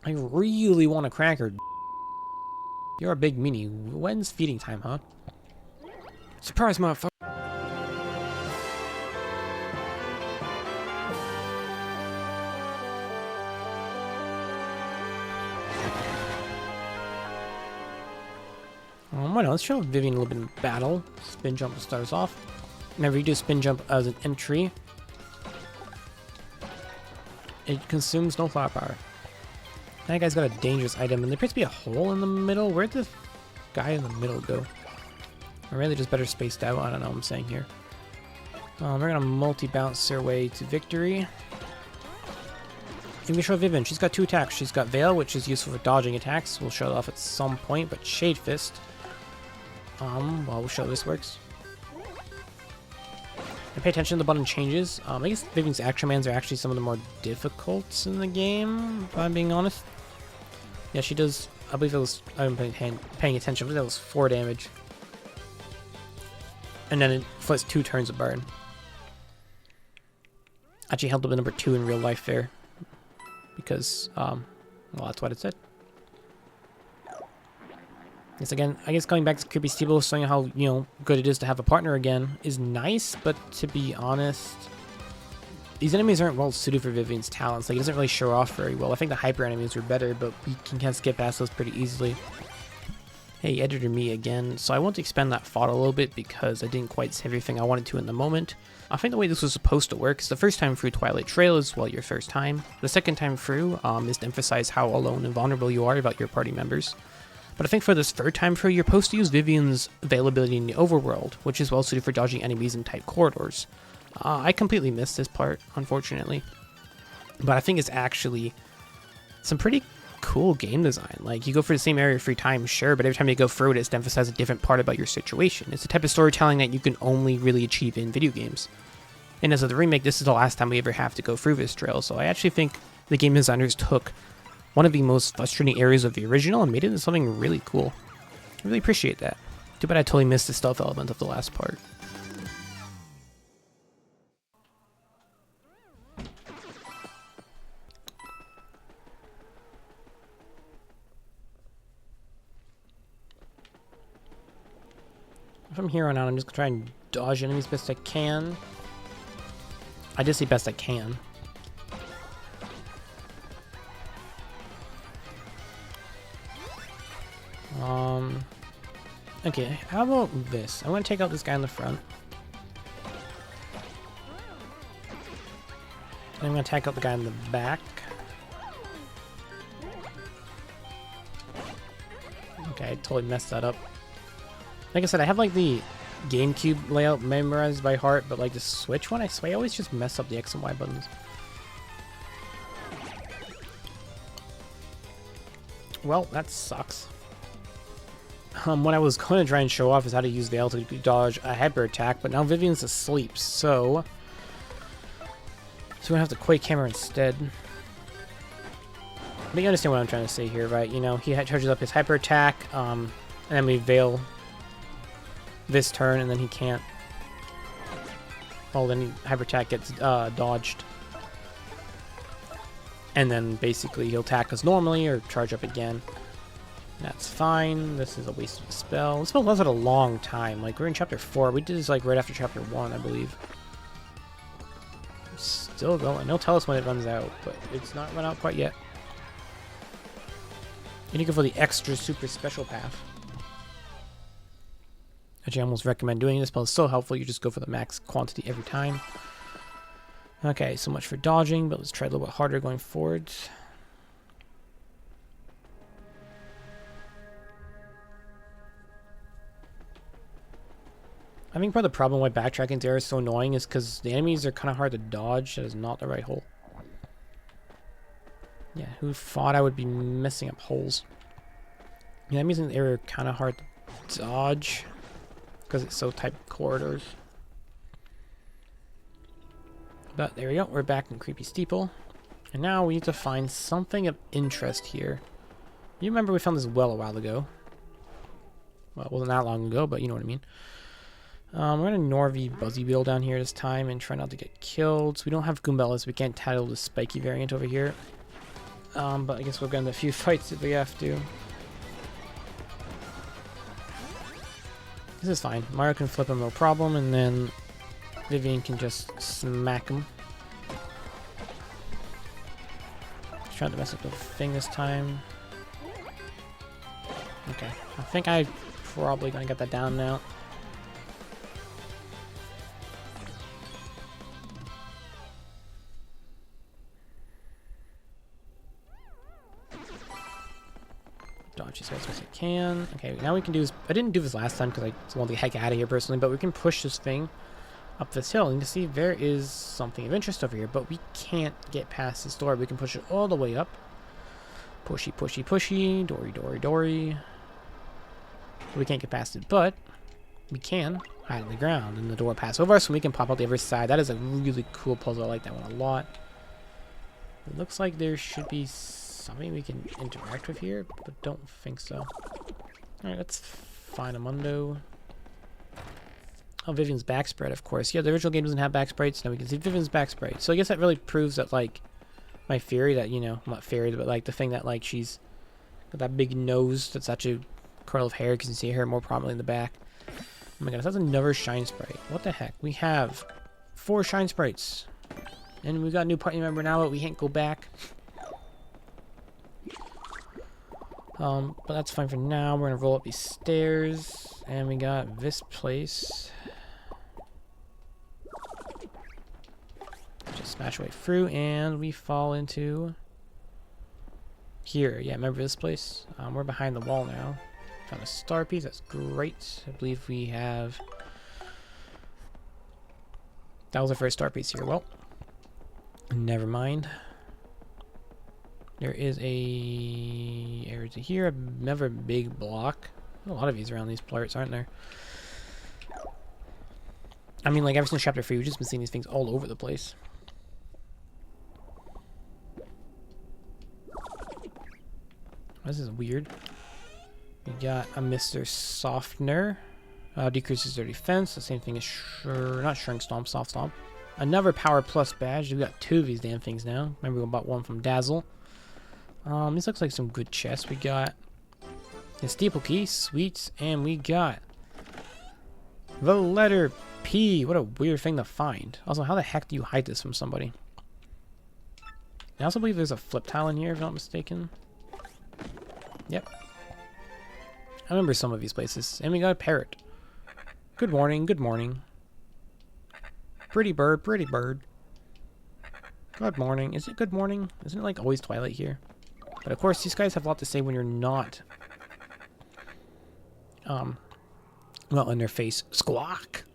I really want a cracker. You're a big meanie. When's feeding time, huh? Surprise, motherfucker. Why not? Let's show Vivian a little bit in battle. Spin jump to start us off. Whenever you do spin jump as an entry, it consumes no flower power. That guy's got a dangerous item, and there appears to be a hole in the middle. Where'd the guy in the middle go? Or really just better spaced out? I don't know what I'm saying here. We're gonna multi-bounce our way to victory. And we show Vivian. She's got 2 attacks. She's got Veil, which is useful for dodging attacks. We'll show it off at some point, but Shade Fist. Well, we'll show this works. And pay attention to the button changes. I guess Vivian's action commands are actually some of the more difficult in the game, if I'm being honest. Yeah, she does. I believe it was. I'm paying attention, but that was 4 damage. And then it flips 2 turns of burn. Actually held up to number 2 in real life there. Because, well, that's what it said. Yes, again, I guess going back to creepy Steeple, showing how, you know, good it is to have a partner again is nice, but to be honest, these enemies aren't well suited for Vivian's talents. Like, it doesn't really show off very well. I think the hyper enemies are better, but we can kind of skip past those pretty easily. Hey, editor me again. So I want to expand that thought a little bit because I didn't quite say everything I wanted to in the moment. I think the way this was supposed to work is the first time through Twilight Trail is, well, your first time. The second time through is to emphasize how alone and vulnerable you are about your party members. But I think for this third time through, you're supposed to use Vivian's availability in the overworld, which is well suited for dodging enemies in tight corridors. I completely missed this part, unfortunately. But I think it's actually some pretty cool game design. Like, you go for the same area 3 times, sure, but every time you go through it, it's to emphasize a different part about your situation. It's the type of storytelling that you can only really achieve in video games. And as of the remake, this is the last time we ever have to go through this trail, so I actually think the game designers took one of the most frustrating areas of the original and made it into something really cool. I really appreciate that. Too bad I totally missed the stealth element of the last part. From here on out, I'm just gonna try and dodge enemies best I can. I just say best I can. Okay, how about this? I'm gonna take out this guy in the front. And I'm gonna take out the guy in the back. Okay, I totally messed that up. Like I said, I have like the GameCube layout memorized by heart, but like the Switch one, I swear I always just mess up the X and Y buttons. Well, that sucks. What I was going to try and show off is how to use Veil to dodge a hyper attack, but now Vivian's asleep, so we're gonna have to Quake Hammer instead. But you understand what I'm trying to say here, right? You know, he charges up his hyper attack, and then we Veil this turn, and then he can't. Well, then hyper attack gets dodged, and then basically he'll attack us normally or charge up again. That's fine. This is a waste of a spell. This spell lasted a long time. Like, we're in chapter 4. We did this like right after chapter 1, I believe. Still going. They'll tell us when it runs out, but it's not run out quite yet. And you can go for the extra super special path. Actually, I almost recommend doing this spell. It's so helpful. You just go for the max quantity every time. Okay, so much for dodging, but let's try a little bit harder going forward. I think part of the problem why backtracking there is so annoying is because the enemies are kind of hard to dodge. That is not the right hole. Yeah, who thought I would be messing up holes? The enemies in the area are kind of hard to dodge because it's so tight corridors. But there we go. We're back in Creepy Steeple. And now we need to find something of interest here. You remember we found this well a while ago. Well, it wasn't that long ago, but you know what I mean. We're going to Norvy Buzzy Wheel down here this time and try not to get killed. So we don't have Goombellas. We can't tattle the spiky variant over here. But I guess we'll get into a few fights if we have to. This is fine. Mario can flip him no problem, and then Vivian can just smack him. Just trying to mess up the thing this time. Okay, I think I'm probably gonna get that down now. Dodge as fast as I can. Okay, now we can do this. I didn't do this last time because I just wanted to get the heck out of here personally, but we can push this thing up this hill and to see if there is something of interest over here, but we can't get past this door. We can push it all the way up. Pushy, pushy, pushy. Dory, dory, dory. We can't get past it, but we can hide in the ground and the door pass over us, so we can pop out the other side. That is a really cool puzzle. I like that one a lot. It looks like there should be something we can interact with here, but don't think so. Alright, let's find a Mundo. Oh, Vivian's back spread, of course. Yeah, the original game doesn't have back sprites. Now we can see Vivian's back sprite. So I guess that really proves that, like, my theory that, you know, not theory, but like the thing that, like, she's got that big nose that's actually a curl of hair because you see her more prominently in the back. Oh my goodness, that's another shine sprite. What the heck? We have 4 shine sprites. And we got a new party member now, but we can't go back. But that's fine for now. We're gonna roll up these stairs, and we got this place. Just smash our way through, and we fall into here. Yeah, remember this place? We're behind the wall now. Found a star piece. That's great. I believe we have. That was our first star piece here. Well, never mind. There is a area here, another big block. A lot of these around these parts, aren't there? I mean, like ever since chapter 3, we've just been seeing these things all over the place. This is weird. We got a Mr. Softener. Decreases their defense. The same thing as not Shrink Stomp, Soft Stomp. Another Power Plus badge. We got 2 of these damn things now. Remember we bought one from Dazzle. This looks like some good chests. We got the Steeple key, sweets, and we got the letter P. What a weird thing to find. Also, how the heck do you hide this from somebody? I also believe there's a flip tile in here, if I'm not mistaken. Yep. I remember some of these places. And we got a Parrot. Good morning, good morning. Pretty bird, pretty bird. Good morning. Is it good morning? Isn't it like always Twilight here? But of course, these guys have a lot to say when you're not, well, in their face. Squawk!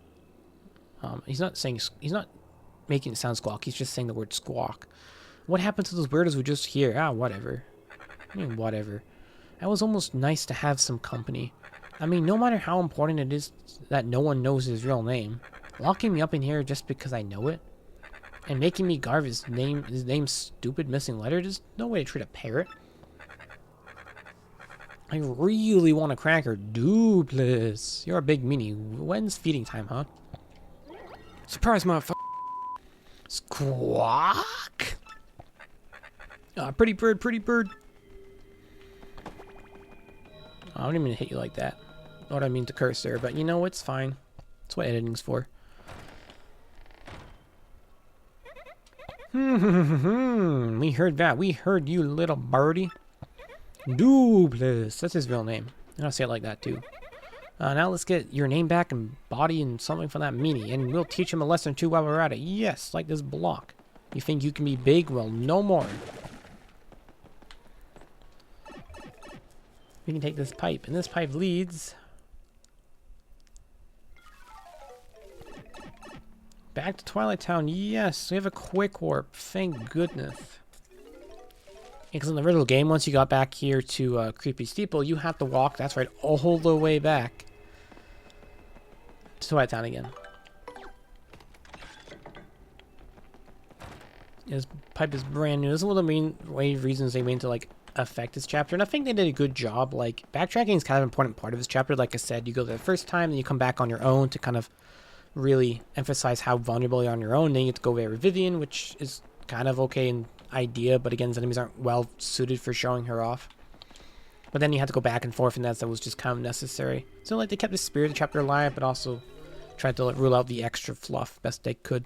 He's not making it sound squawk, he's just saying the word squawk. What happened to those weirdos who just hear? Ah, whatever. I mean, whatever. It was almost nice to have some company. I mean, no matter how important it is that no one knows his real name, locking me up in here just because I know it, and making me carve his name's stupid missing letter, there's no way to treat a parrot. I really want a cracker. Doopliss. You're a big meanie. When's feeding time, huh? Surprise, motherfucker. Squawk! Pretty bird, pretty bird. I don't even mean to hit you like that. Not what I mean to curse there, but you know, it's fine. That's what editing's for. We heard that. We heard you, little birdie. Doopliss. That's his real name. And I'll say it like that, too. Now let's get your name back and body and something from that meanie. And we'll teach him a lesson, too, while we're at it. Yes, like this block. You think you can be big? Well, no more. We can take this pipe. And this pipe leads back to Twilight Town. Yes, we have a quick warp. Thank goodness. Because in the original game, once you got back here to Creepy Steeple, you have to walk, that's right, all the way back to Twilight Town again. This pipe is brand new. There's a little reasons they mean to, like, affect this chapter, and I think they did a good job. Like, backtracking is kind of an important part of this chapter. Like I said, you go there the first time, then you come back on your own to kind of really emphasize how vulnerable you are on your own. Then you get to go there with Vivian, which is kind of okay and idea, but again, his enemies aren't well suited for showing her off. But then you had to go back and forth, and that was just kind of necessary. So like they kept the spirit of the chapter alive, but also tried to like, rule out the extra fluff best they could.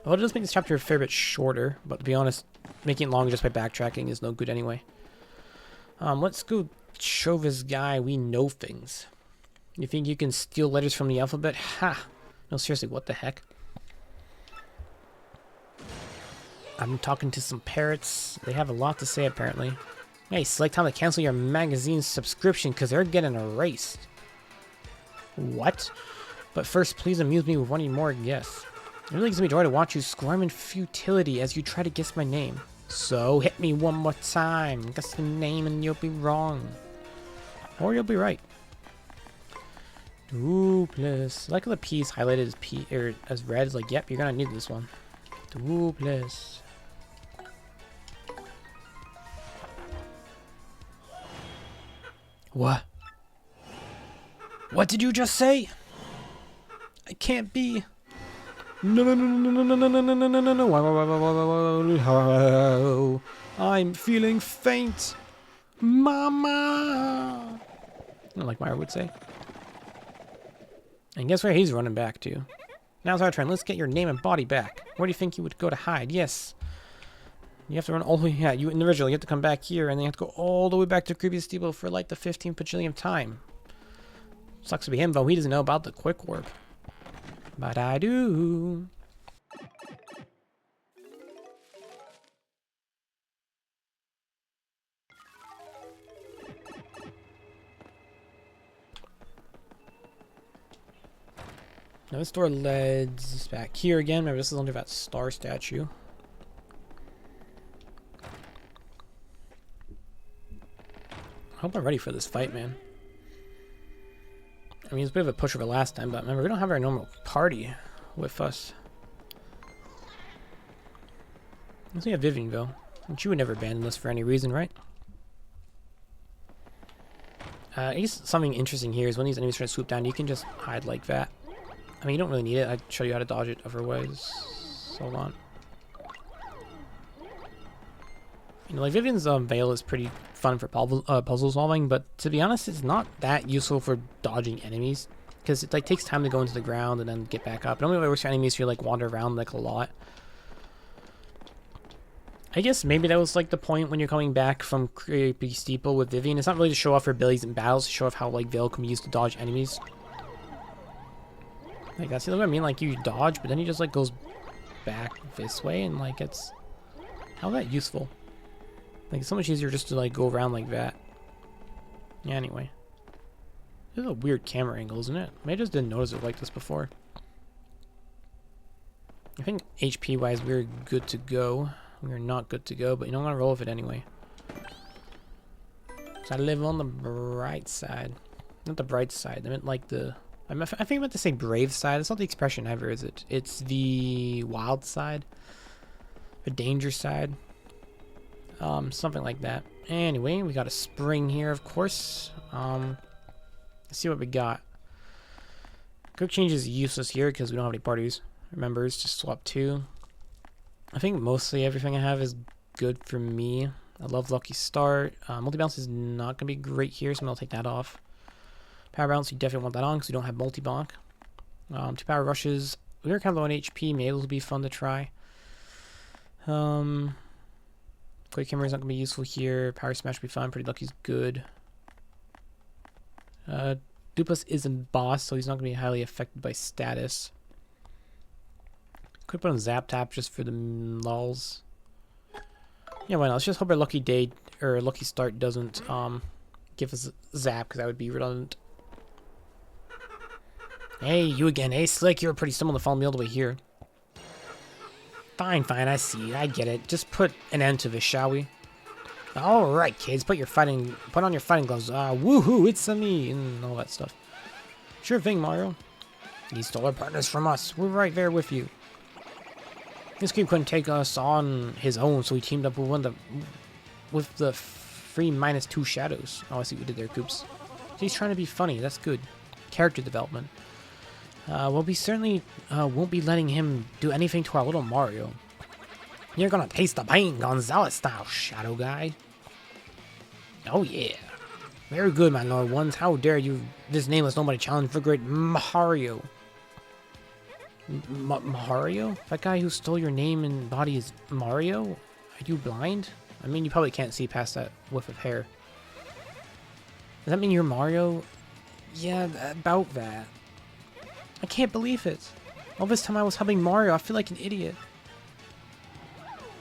Well, it does make this chapter a fair bit shorter, but to be honest, making it longer just by backtracking is no good anyway. Let's go show this guy we know things. You think you can steal letters from the alphabet? Ha! No, seriously, what the heck? I'm talking to some parrots. They have a lot to say, apparently. Hey, select time to cancel your magazine subscription because they're getting erased. What? But first, please amuse me with one more guess. It really gives me joy to watch you squirm in futility as you try to guess my name. So, hit me one more time. Guess the name and you'll be wrong. Or you'll be right. Doopliss. I like how the P's highlighted as red. It's like, yep, you're gonna need this one. Doopliss. What? What did you just say? I can't be. No, no, no, no, no, no, no, no, no, no, no, no. I'm feeling faint. Mama. Like Myra would say. And guess where he's running back to? Now's our turn. Let's get your name and body back. Where do you think you would go to hide? Yes. You have to run all the way. Yeah, in the original, you have to come back here, and then you have to go all the way back to creepy Steeple for like the 15th bajillionth time. Sucks to be him, though. He doesn't know about the quick warp. But I do. Now this door leads back here again. Remember, this is under that star statue. I hope I'm ready for this fight, man. I mean, it's a bit of a pushover last time, but remember, we don't have our normal party with us. Let's see a Vivian, though. And she would never abandon us for any reason, right? I guess something interesting here is when these enemies try to swoop down, you can just hide like that. I mean, you don't really need it. I'd show you how to dodge it otherwise. Hold on. You know, like Vivian's veil is pretty fun for puzzle solving, but to be honest, it's not that useful for dodging enemies because it like takes time to go into the ground and then get back up. It only works for enemies who like wander around like a lot. I guess maybe that was like the point when you're coming back from creepy Steeple with Vivian. It's not really to show off her abilities in battles, to show off how like veil can be used to dodge enemies. Like that's what I mean. Like you dodge, but then he just like goes back this way, and like it's how that useful. Like, it's so much easier just to, like, go around like that. Yeah, anyway. This is a weird camera angle, isn't it? I just didn't notice it like this before. I think HP-wise, we're good to go. We're not good to go, but you know, I'm gonna roll with it anyway. So I live on the bright side. Not the bright side. I meant, like, the... I think I meant to say brave side. It's not the expression ever, is it? It's the wild side. The danger side. Something like that. Anyway, we got a spring here, of course. Let's see what we got. Quick change is useless here because we don't have any parties. Remember, it's just swap 2. I think mostly everything I have is good for me. I love Lucky Start. Multi-bounce is not going to be great here, so I'm going to take that off. Power bounce, you definitely want that on because we don't have multi-bonk. 2 power rushes. We're kind of low on HP. Maybe it'll be fun to try. Quick hammer is not going to be useful here. Power smash will be fun. Pretty Lucky's good. Doopliss isn't boss, so he's not going to be highly affected by status. Could put on Zap Tap just for the lulz. Yeah, why not? Let's just hope our Lucky Day or Lucky Start doesn't give us Zap, because that would be redundant. Hey, you again. Hey, Slick, you were pretty similar to follow me all the way here. Fine, fine, I see. I get it. Just put an end to this, shall we? Alright, kids, put on your fighting gloves. Woohoo, it's me, and all that stuff. Sure thing, Mario. He stole our partners from us. We're right there with you. This creep couldn't take us on his own, so he teamed up with the free -2 shadows. Oh, I see what you did there, Coops. He's trying to be funny. That's good. Character development. Well, we certainly won't be letting him do anything to our little Mario. You're gonna taste the pain, Gonzalez style, Shadow Guy. Oh yeah. Very good, my lord ones. How dare you, this nameless nobody, challenge for great Mario. Mario? That guy who stole your name and body is Mario? Are you blind? I mean, you probably can't see past that whiff of hair. Does that mean you're Mario? Yeah, about that. I can't believe it. All this time I was helping Mario. I feel like an idiot.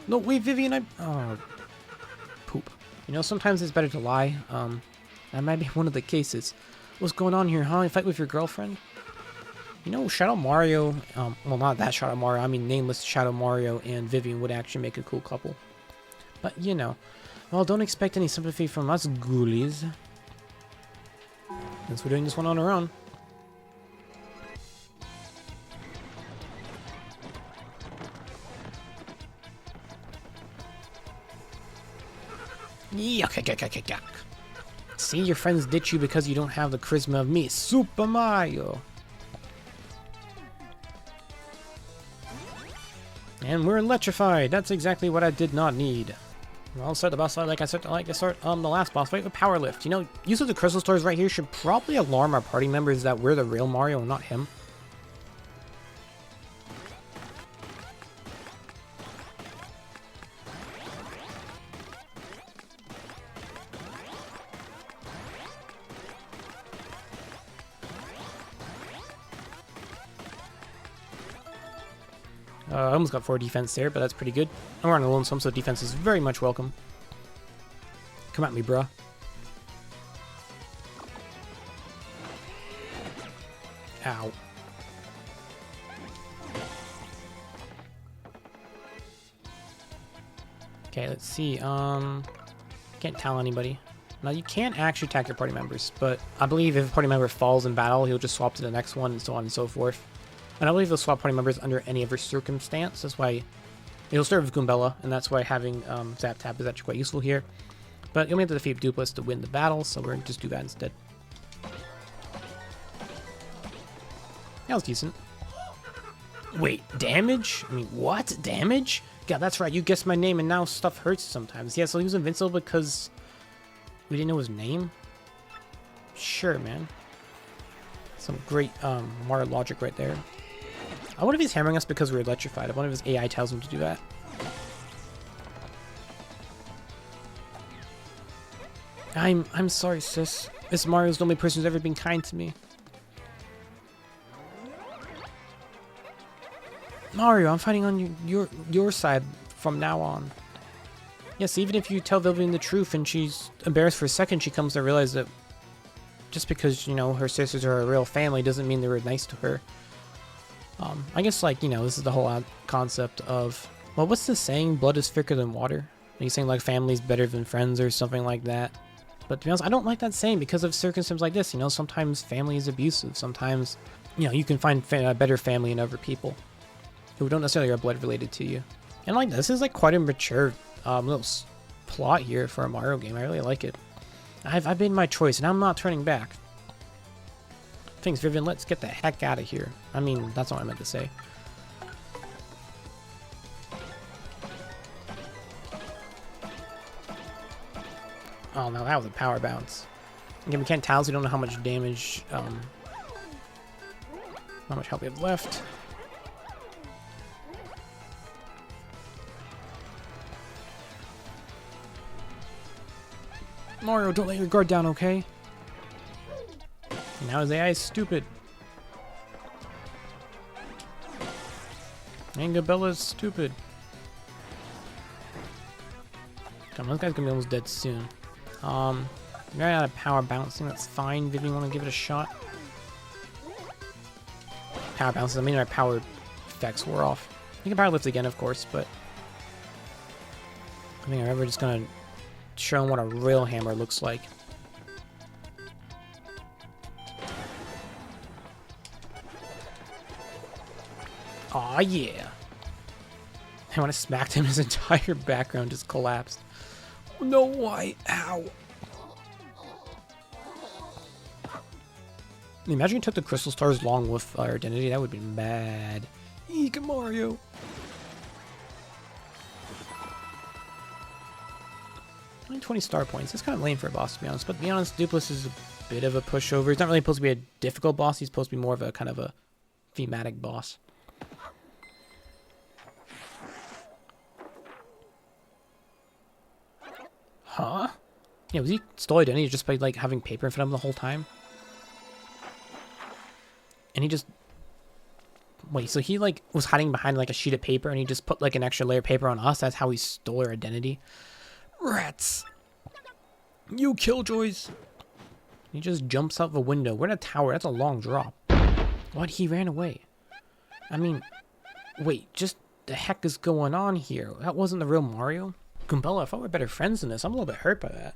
No, wait, Vivian, oh, poop. You know, sometimes it's better to lie. That might be one of the cases. What's going on here, huh? You fight with your girlfriend? You know, Shadow Mario, well, not that Shadow Mario, I mean nameless Shadow Mario and Vivian would actually make a cool couple. But, you know, well, don't expect any sympathy from us ghoulies. Since we're doing this one on our own. Yuck. See, your friends ditch you because you don't have the charisma of me, Super Mario. And we're electrified. That's exactly what I did not need. Well, start the boss fight like I like to start the last boss fight with Power Lift. You know, use of the crystal stores right here should probably alarm our party members that we're the real Mario and not him. I almost got 4 defense there, but that's pretty good. And we're on a lonesome, so defense is very much welcome. Come at me, bruh. Ow. Okay, let's see. Can't tell anybody. Now, you can't actually attack your party members, but I believe if a party member falls in battle, he'll just swap to the next one, and so on and so forth. And I believe he'll swap party members under any other circumstance. That's why he'll start with Goombella, and that's why having Zap Tap is actually quite useful here. But you'll have to defeat Doopliss to win the battle, so we're going to just do that instead. That was decent. Wait, damage? I mean, what? Damage? Yeah, that's right, you guessed my name, and now stuff hurts sometimes. Yeah, so he was invincible because we didn't know his name? Sure, man. Some great Mario logic right there. I wonder if he's hammering us because we're electrified. I wonder if his AI tells him to do that. I'm sorry, sis. This Mario's the only person who's ever been kind to me. Mario, I'm fighting on your side from now on. Yes, even if you tell Vivian the truth and she's embarrassed for a second, she comes to realize that just because, you know, her sisters are a real family doesn't mean they were nice to her. I guess, like, you know, this is the whole concept of, well, what's the saying? Blood is thicker than water. Are you saying, like, family's better than friends or something like that? But to be honest, I don't like that saying because of circumstances like this. You know, sometimes family is abusive. Sometimes, you know, you can find a better family in other people who don't necessarily are blood related to you. And, like, this is, like, quite a mature little plot here for a Mario game. I really like it. I've made my choice, and I'm not turning back. Thanks, Vivian. Let's get the heck out of here. I mean, that's what I meant to say. Oh, no, that was a power bounce. Again, we can't tell, so we don't know how much damage, how much health we have left. Mario, don't let your guard down, okay? Now his AI is stupid. And Gabella's stupid. Come on, this guy's gonna be almost dead soon. We ran out of power bouncing, that's fine. Vivian, wanna give it a shot? Power bounces, I mean our power effects wore off. You can power lift again, of course, but I think I'm ever just gonna show him what a real hammer looks like. Aw, yeah. And when I smacked him, his entire background just collapsed. No, why? Ow. Imagine you took the crystal stars along with our identity. That would be bad. Eek, Mario. Only 20 star points. That's kind of lame for a boss, to be honest. But to be honest, Doopliss is a bit of a pushover. He's not really supposed to be a difficult boss. He's supposed to be more of a kind of a thematic boss. Huh? Yeah, was he stole identity just by like having paper in front of him the whole time? And he just... Wait, so he like was hiding behind like a sheet of paper and he just put like an extra layer of paper on us? That's how he stole our identity? Rats! You killjoys! He just jumps out the window. We're in a tower. That's a long drop. What? He ran away. I mean, wait, just the heck is going on here? That wasn't the real Mario? Gumbella, I thought we were better friends than this. I'm a little bit hurt by that.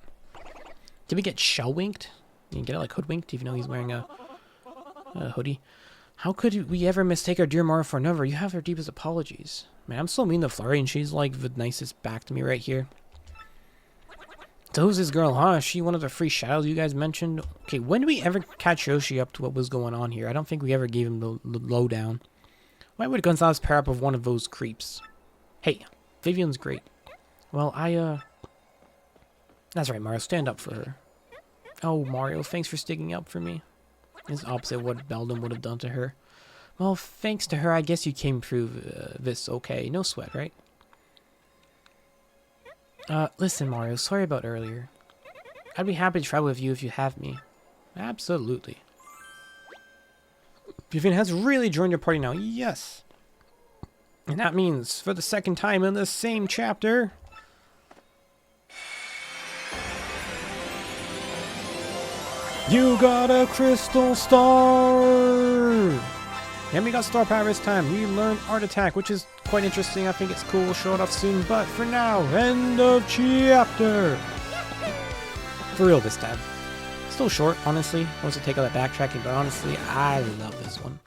Did we get shell winked? You can get it like hoodwinked even though he's wearing a hoodie. How could we ever mistake our dear Mario for another? You have her deepest apologies. Man, I'm so mean to Flurry and she's like the nicest back to me right here. So who's this girl, huh? Is she one of the free shadows you guys mentioned? Okay, when did we ever catch Yoshi up to what was going on here? I don't think we ever gave him the lowdown. Why would Gonzalez pair up with one of those creeps? Hey, Vivian's great. Well, that's right, Mario. Stand up for her. Oh, Mario, thanks for sticking up for me. It's opposite of what Beldam would have done to her. Well, thanks to her, I guess you came through this okay. No sweat, right? Listen, Mario, sorry about earlier. I'd be happy to travel with you if you have me. Absolutely. Vivian has really joined your party now. Yes. And that means, for the second time in the same chapter... You got a crystal star! And we got star power this time. We learned art attack, which is quite interesting. I think it's cool. We'll show it off soon. But for now, end of chapter! For real this time. Still short, honestly. Once I take all that backtracking, but honestly, I love this one.